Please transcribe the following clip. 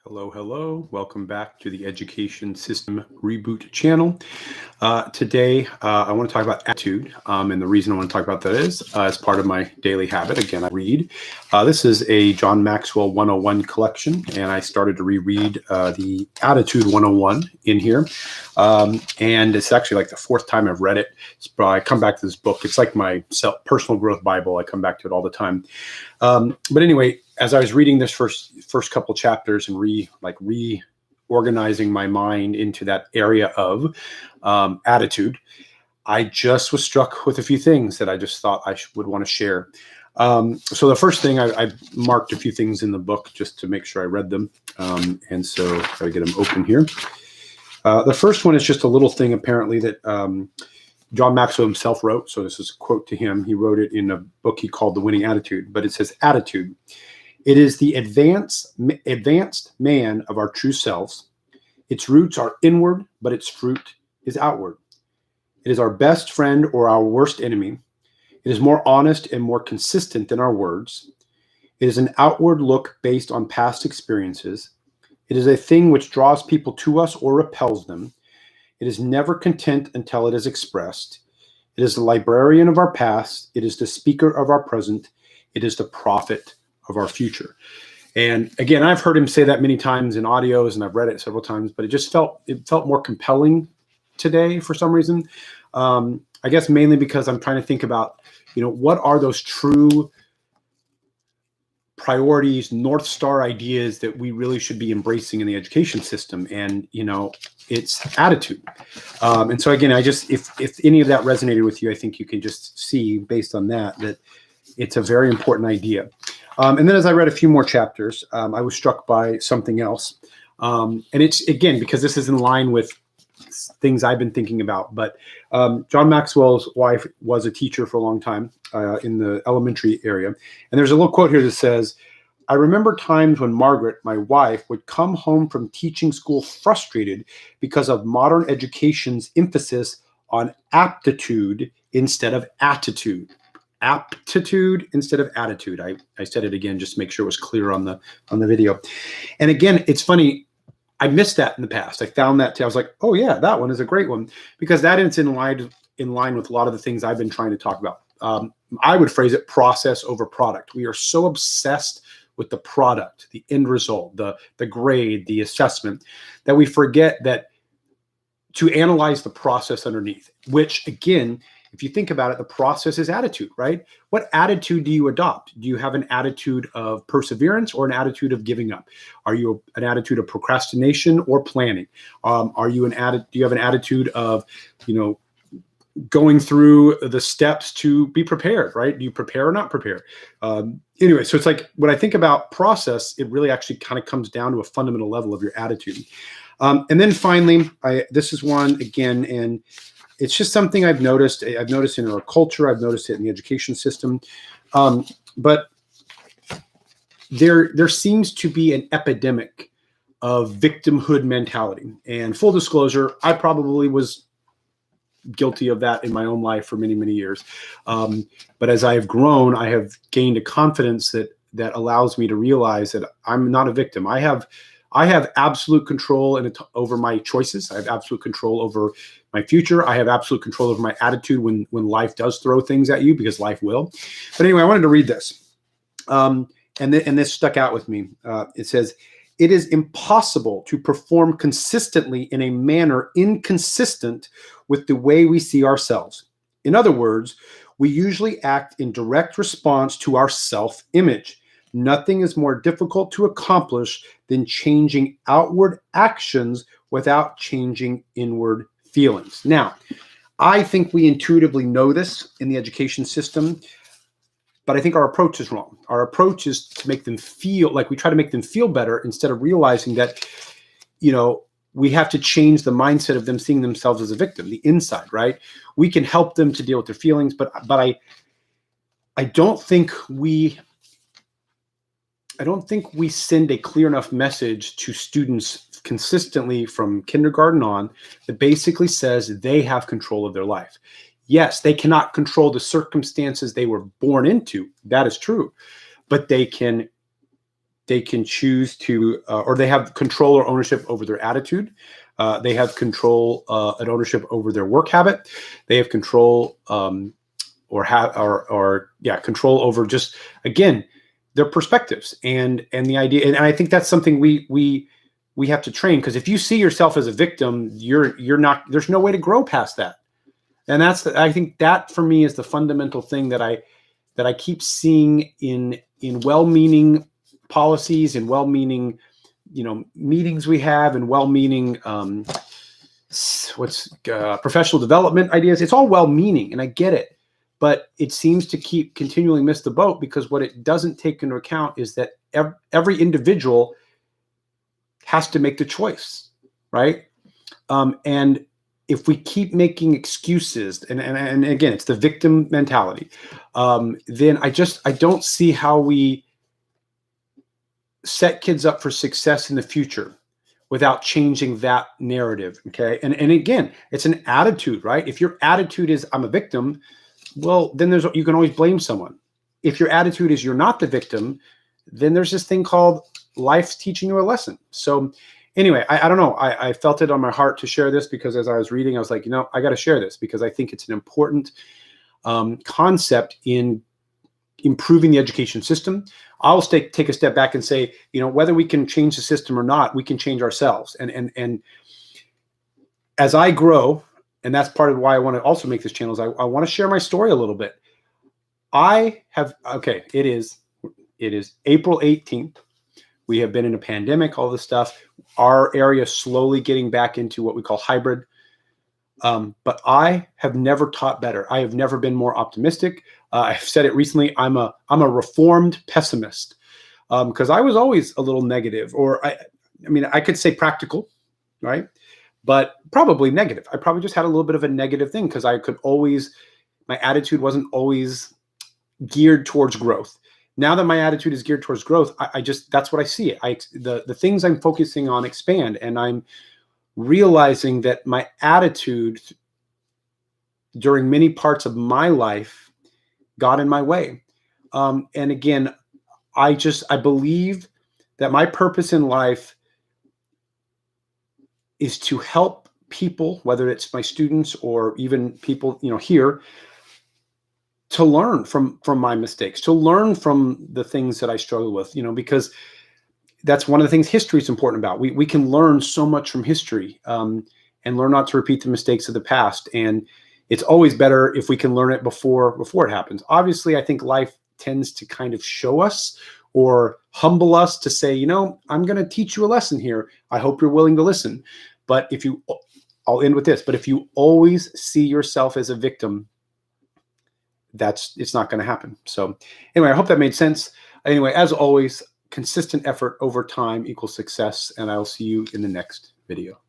Hello, hello. Welcome back to the Education System Reboot channel. Today, I want to talk about attitude. And the reason I want to talk about that is as part of my daily habit. Again, I read. This is a John Maxwell 101 collection, and I started to reread the Attitude 101 in here. And it's actually like the fourth time I've read it. I come back to this book. It's like my personal growth Bible. I come back to it all the time. But anyway, as I was reading this first couple chapters and reorganizing my mind into that area of attitude, I just was struck with a few things that I just thought I would want to share. So the first thing, I marked a few things in the book just to make sure I read them. And so I've got to get them open here. The first one is just a little thing apparently that John Maxwell himself wrote. So this is a quote to him. He wrote it in a book he called The Winning Attitude, but it says, attitude. It is the advanced man of our true selves. Its roots are inward, but its fruit is outward. It is our best friend or our worst enemy. It is more honest and more consistent than our words. It is an outward look based on past experiences. It is a thing which draws people to us or repels them. It is never content until it is expressed. It is the librarian of our past. It is the speaker of our present. It is the prophet of our future. And again, I've heard him say that many times in audios, and I've read it several times, but it felt more compelling today for some reason. I guess mainly because I'm trying to think about, what are those true priorities, North Star ideas that we really should be embracing in the education system. And, it's attitude. And so again, if any of that resonated with you, I think you can just see based on that it's a very important idea. And then as I read a few more chapters, I was struck by something else. And it's, again, because this is in line with things I've been thinking about. But John Maxwell's wife was a teacher for a long time in the elementary area. And there's a little quote here that says, I remember times when Margaret, my wife, would come home from teaching school frustrated because of modern education's emphasis on aptitude instead of attitude. Aptitude instead of attitude. I said it again just to make sure it was clear on the video. And again, it's funny, I missed that in the past. I found that I was like, oh yeah, that one is a great one, because that is in line with a lot of the things I've been trying to talk about. I would phrase it process over product. We are so obsessed with the product, the end result, the grade, the assessment, that we forget that to analyze the process underneath, which again, if you think about it, the process is attitude, right? What attitude do you adopt? Do you have an attitude of perseverance or an attitude of giving up? Are you an attitude of procrastination or planning? Do you have an attitude of, going through the steps to be prepared, right? Do you prepare or not prepare? Anyway, so it's like when I think about process, it really actually kind of comes down to a fundamental level of your attitude. And then finally, this is one again, and it's just something I've noticed. I've noticed in our culture. I've noticed it in the education system. But there seems to be an epidemic of victimhood mentality. And full disclosure, I probably was guilty of that in my own life for many, many years. But as I have grown, I have gained a confidence that allows me to realize that I'm not a victim. I have absolute control over my choices. I have absolute control over my future. I have absolute control over my attitude when life does throw things at you, because life will. But anyway, I wanted to read this. And this stuck out with me. It says, it is impossible to perform consistently in a manner inconsistent with the way we see ourselves. In other words, we usually act in direct response to our self-image. Nothing is more difficult to accomplish than changing outward actions without changing inward feelings. Now, I think we intuitively know this in the education system, but I think our approach is wrong. Our approach is to make them feel like we try to make them feel better instead of realizing that, we have to change the mindset of them seeing themselves as a victim, the inside, right? We can help them to deal with their feelings, but I don't think we send a clear enough message to students consistently from kindergarten on that basically says they have control of their life. Yes, they cannot control the circumstances they were born into. That is true. But they can they can choose to, or they have control or ownership over their attitude. They have control and ownership over their work habit. They have control control over just, again, their perspectives and the idea. And I think that's something we have to train, because if you see yourself as a victim, you're not, there's no way to grow past that. And I think that for me is the fundamental thing that I keep seeing in well-meaning policies and well-meaning, meetings we have, and well-meaning professional development ideas. It's all well-meaning, and I get it, but it seems to keep continually miss the boat, because what it doesn't take into account is that every individual has to make the choice, right? And if we keep making excuses, and again, it's the victim mentality, then I don't see how we set kids up for success in the future without changing that narrative. Okay. And again, it's an attitude, right? If your attitude is I'm a victim, well, then you can always blame someone. If your attitude is you're not the victim, then there's this thing called life's teaching you a lesson. So anyway, I don't know. I felt it on my heart to share this, because as I was reading, I was like, I got to share this, because I think it's an important concept in improving the education system. I'll take a step back and say, whether we can change the system or not, we can change ourselves. And as I grow, and that's part of why I want to also make this channel, is I want to share my story a little bit. It is April 18th. We have been in a pandemic, all this stuff. Our area is slowly getting back into what we call hybrid. But I have never taught better. I have never been more optimistic. I've said it recently. I'm a reformed pessimist, because I was always a little negative, or I could say practical, right? But probably negative. I probably just had a little bit of a negative thing, because my attitude wasn't always geared towards growth. Now that my attitude is geared towards growth, that's what I see it. The things I'm focusing on expand, and I'm realizing that my attitude during many parts of my life got in my way. And again, I believe that my purpose in life is to help people, whether it's my students or even people, here, to learn from my mistakes, to learn from the things that I struggle with, because that's one of the things history is important about. We can learn so much from history, and learn not to repeat the mistakes of the past. And it's always better if we can learn it before it happens. Obviously, I think life tends to kind of show us or humble us to say, I'm going to teach you a lesson here. I hope you're willing to listen. But I'll end with this, but if you always see yourself as a victim, it's not going to happen. So anyway, I hope that made sense. Anyway, as always, consistent effort over time equals success, and I will see you in the next video.